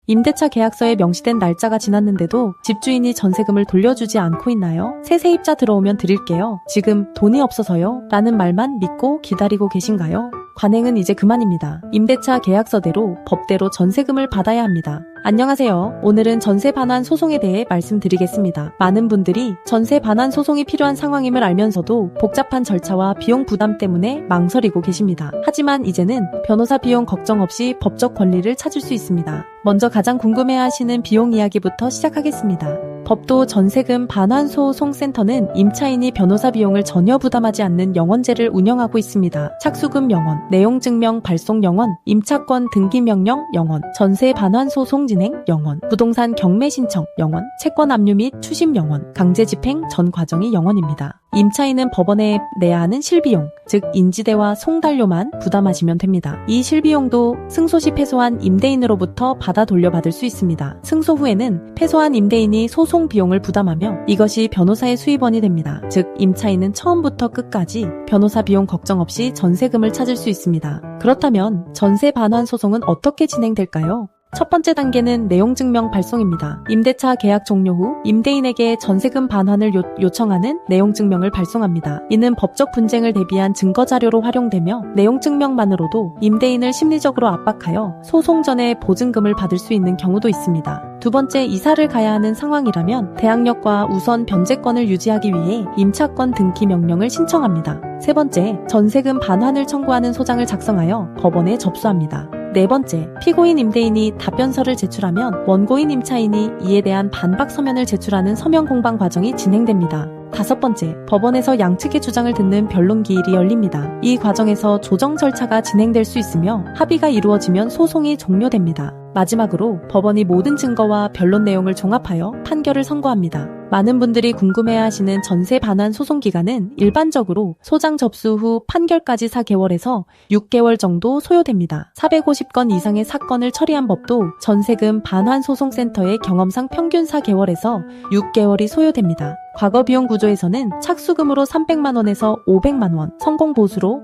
임대차 계약서에 명시된 날짜가 지났는데도 집주인이 전세금을 돌려주지 않고 있나요? 새 세입자 들어오면 드릴게요. 지금 돈이 없어서요. 라는 말만 믿고 기다리고 계신가요? 관행은 이제 그만입니다. 임대차 계약서대로 법대로 전세금을 받아야 합니다. 안녕하세요. 오늘은 전세 반환 소송에 대해 말씀드리겠습니다. 많은 분들이 전세 반환 소송이 필요한 상황임을 알면서도 복잡한 절차와 비용 부담 때문에 망설이고 계십니다. 하지만 이제는 변호사 비용 걱정 없이 법적 권리를 찾을 수 있습니다. 먼저 가장 궁금해하시는 비용 이야기부터 시작하겠습니다. 법도 전세금 반환소송센터는 임차인이 변호사 비용을 전혀 부담하지 않는 영원제를 운영하고 있습니다. 착수금 영원, 내용증명 발송 영원, 임차권 등기 명령 영원, 전세 반환소송 진행 영원, 부동산 경매 신청 영원, 채권 압류 및 추심 영원, 강제 집행 전 과정이 영원입니다. 임차인은 법원에 내야 하는 실비용, 즉 인지대와 송달료만 부담하시면 됩니다. 이 실비용도 승소 시 패소한 임대인으로부터 받아 돌려받을 수 있습니다. 승소 후에는 패소한 임대인이 소송 비용을 부담하며 이것이 변호사의 수입원이 됩니다. 즉 임차인은 처음부터 끝까지 변호사 비용 걱정 없이 전세금을 찾을 수 있습니다. 그렇다면 전세 반환 소송은 어떻게 진행될까요? 첫 번째 단계는 내용증명 발송입니다. 임대차 계약 종료 후 임대인에게 전세금 반환을 요청하는 내용증명을 발송합니다. 이는 법적 분쟁을 대비한 증거자료로 활용되며 내용증명만으로도 임대인을 심리적으로 압박하여 소송 전에 보증금을 받을 수 있는 경우도 있습니다. 두 번째, 이사를 가야 하는 상황이라면 대항력과 우선 변제권을 유지하기 위해 임차권 등기 명령을 신청합니다. 세 번째, 전세금 반환을 청구하는 소장을 작성하여 법원에 접수합니다. 네 번째, 피고인 임대인이 답변서를 제출하면 원고인 임차인이 이에 대한 반박 서면을 제출하는 서면 공방 과정이 진행됩니다. 다섯 번째, 법원에서 양측의 주장을 듣는 변론 기일이 열립니다. 이 과정에서 조정 절차가 진행될 수 있으며 합의가 이루어지면 소송이 종료됩니다. 마지막으로 법원이 모든 증거와 변론 내용을 종합하여 판결을 선고합니다. 많은 분들이 궁금해하시는 전세 반환 소송 기간은 일반적으로 소장 접수 후 판결까지 4개월에서 6개월 정도 소요됩니다. 450건 이상의 사건을 처리한 법도 전세금 반환 소송센터의 경험상 평균 4개월에서 6개월이 소요됩니다. 과거 비용 구조에서는 착수금으로 300만원에서 500만원, 성공 보수로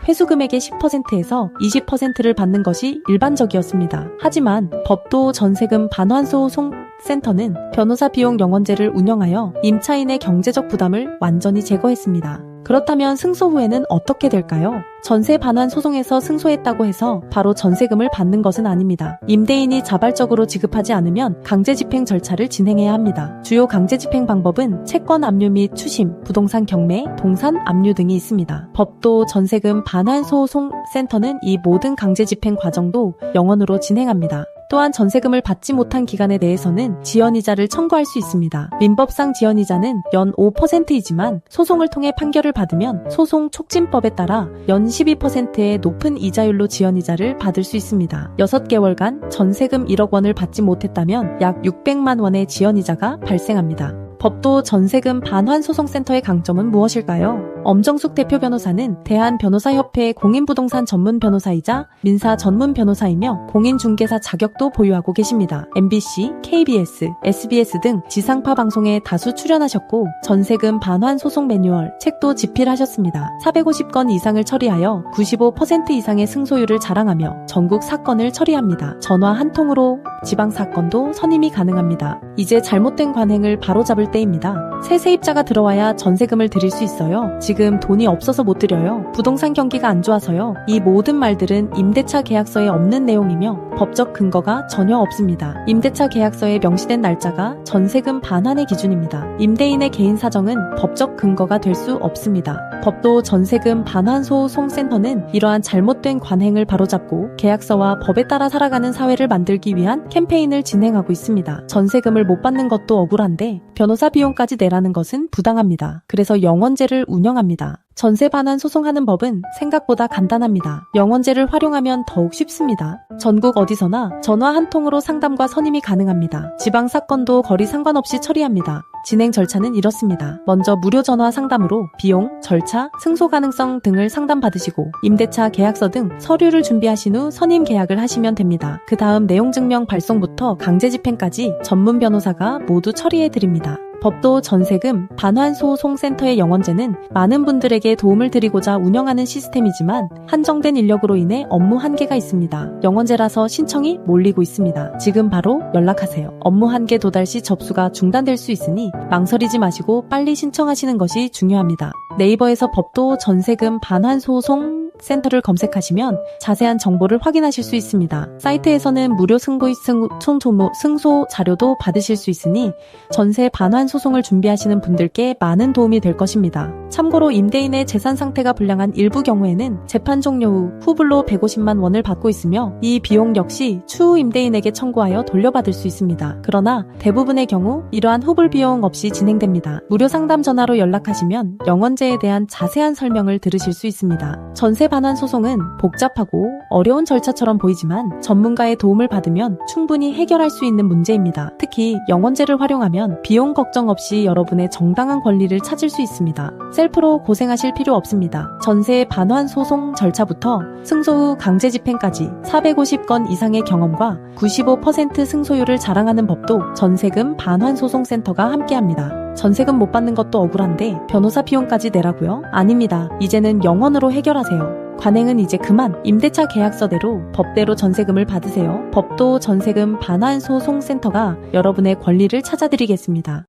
회수금액의 10%에서 20%를 받는 것이 일반적이었습니다. 하지만 법도 전세금 반환소송센터는 변호사 비용 영원제를 운영하여 임차인의 경제적 부담을 완전히 제거했습니다. 그렇다면 승소 후에는 어떻게 될까요? 전세 반환 소송에서 승소했다고 해서 바로 전세금을 받는 것은 아닙니다. 임대인이 자발적으로 지급하지 않으면 강제 집행 절차를 진행해야 합니다. 주요 강제 집행 방법은 채권 압류 및 추심, 부동산 경매, 동산 압류 등이 있습니다. 법도 전세금 반환 소송센터는 이 모든 강제 집행 과정도 영원으로 진행합니다. 또한 전세금을 받지 못한 기간에 대해서는 지연이자를 청구할 수 있습니다. 민법상 지연이자는 연 5%이지만 소송을 통해 판결을 받으면 소송 촉진법에 따라 연 12%의 높은 이자율로 지연이자를 받을 수 있습니다. 6개월간 전세금 1억 원을 받지 못했다면 약 600만 원의 지연이자가 발생합니다. 법도 전세금 반환소송센터의 강점은 무엇일까요? 엄정숙 대표 변호사는 대한변호사협회 공인부동산 전문 변호사이자 민사 전문 변호사이며 공인중개사 자격도 보유하고 계십니다. MBC, KBS, SBS 등 지상파 방송에 다수 출연하셨고 전세금 반환소송 매뉴얼, 책도 집필하셨습니다. 450건 이상을 처리하여 95% 이상의 승소율을 자랑하며 전국 사건을 처리합니다. 전화 한 통으로 지방 사건도 선임이 가능합니다. 이제 잘못된 관행을 바로잡을 때입니다. 새 세입자가 들어와야 전세금을 드릴 수 있어요. 지금 돈이 없어서 못 드려요. 부동산 경기가 안 좋아서요. 이 모든 말들은 임대차 계약서에 없는 내용이며 법적 근거가 전혀 없습니다. 임대차 계약서에 명시된 날짜가 전세금 반환의 기준입니다. 임대인의 개인 사정은 법적 근거가 될 수 없습니다. 법도 전세금 반환소송센터는 이러한 잘못된 관행을 바로잡고 계약서와 법에 따라 살아가는 사회를 만들기 위한 캠페인을 진행하고 있습니다. 전세금을 못 받는 것도 억울한데 변호사 비용까지 내라는 것은 부당합니다. 그래서 영원제를 운영합니다. 전세 반환 소송하는 법은 생각보다 간단합니다. 영원제를 활용하면 더욱 쉽습니다. 전국 어디서나 전화 한 통으로 상담과 선임이 가능합니다. 지방 사건도 거리 상관없이 처리합니다. 진행 절차는 이렇습니다. 먼저 무료 전화 상담으로 비용, 절차, 승소 가능성 등을 상담받으시고 임대차 계약서 등 서류를 준비하신 후 선임 계약을 하시면 됩니다. 그 다음 내용증명 발송부터 강제 집행까지 전문 변호사가 모두 처리해드립니다. 법도 전세금 반환소송센터의 영원제는 많은 분들에게 도움을 드리고자 운영하는 시스템이지만 한정된 인력으로 인해 업무 한계가 있습니다. 영원제라서 신청이 몰리고 있습니다. 지금 바로 연락하세요. 업무 한계 도달 시 접수가 중단될 수 있으니 망설이지 마시고 빨리 신청하시는 것이 중요합니다. 네이버에서 법도 전세금 반환소송 센터를 검색하시면 자세한 정보를 확인하실 수 있습니다. 사이트에서는 무료 승소 자료도 받으실 수 있으니 전세 반환 소송을 준비하시는 분들께 많은 도움이 될 것입니다. 참고로 임대인의 재산 상태가 불량한 일부 경우에는 재판 종료 후 후불로 150만 원을 받고 있으며 이 비용 역시 추후 임대인에게 청구하여 돌려받을 수 있습니다. 그러나 대부분의 경우 이러한 후불 비용 없이 진행됩니다. 무료 상담 전화로 연락하시면 영원제에 대한 자세한 설명을 들으실 수 있습니다. 전세 반환 소송은 복잡하고 어려운 절차처럼 보이지만 전문가의 도움을 받으면 충분히 해결할 수 있는 문제입니다. 특히 영원제를 활용하면 비용 걱정 없이 여러분의 정당한 권리를 찾을 수 있습니다. 셀프로 고생하실 필요 없습니다. 전세 반환 소송 절차부터 승소 후 강제 집행까지 450건 이상의 경험과 95% 승소율을 자랑하는 법도 전세금 반환 소송센터가 함께합니다. 전세금 못 받는 것도 억울한데 변호사 비용까지 내라고요? 아닙니다. 이제는 영원으로 해결하세요. 관행은 이제 그만 임대차 계약서대로 법대로 전세금을 받으세요. 법도 전세금 반환 소송센터가 여러분의 권리를 찾아드리겠습니다.